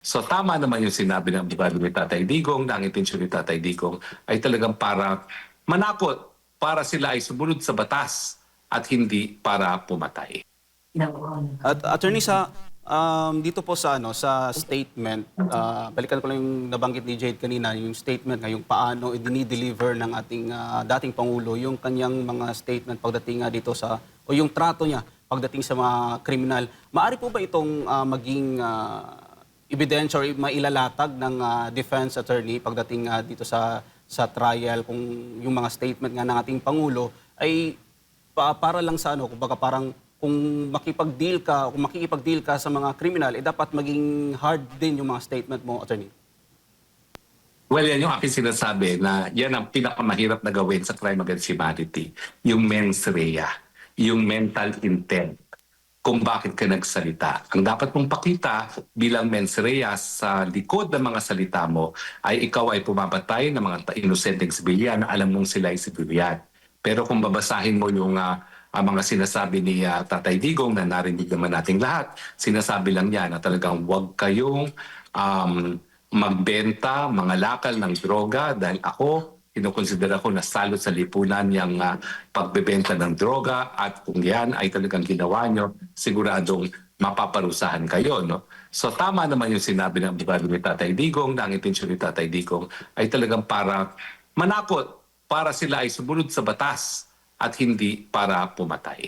So tama naman yung sinabi ng abogado ni Tatay Digong na ang intensyon ni Tatay Digong ay talagang para manakot, para sila ay sumunod sa batas at hindi para pumatay. At attorney dito po sa sa statement, balikan ko lang yung nabanggit ni Jade kanina, yung statement ngayong paano i-deliver ng ating dating pangulo yung kanyang mga statement pagdating dito o yung trato niya pagdating sa mga kriminal. Maari po ba itong maging ebidensya or mailalatag ng defense attorney pagdating dito sa trial kung yung mga statement nga ng ating pangulo ay para lang sa kumbaga parang kung makikipag-deal ka sa mga kriminal, dapat maging hard din yung mga statement mo, attorney. Well, yan yung aking sinasabi na yan ang pinakamahirap na gawin sa crime against humanity. Yung mens rea, yung mental intent, kung bakit ka nagsalita. Ang dapat mong pakita bilang mens rea sa likod ng mga salita mo ay ikaw ay pumabatay ng mga inosenteng sibilyan na alam mong sila ay sibilyan. Pero kung babasahin mo yung ang mga sinasabi ni Tatay Digong na narinig naman nating lahat, sinasabi lang niya na talagang huwag kayong magbenta, mga lakal ng droga dahil ako, kinukonsidera ko na salot sa lipunan yung pagbebenta ng droga at kung yan ay talagang ginawa nyo, siguradong mapaparusahan kayo. No? So tama naman yung sinabi ng abogado ni Tatay Digong na ang intensyon ni Tatay Digong ay talagang para manakot, para sila ay sumunod sa batas at hindi para pumatay.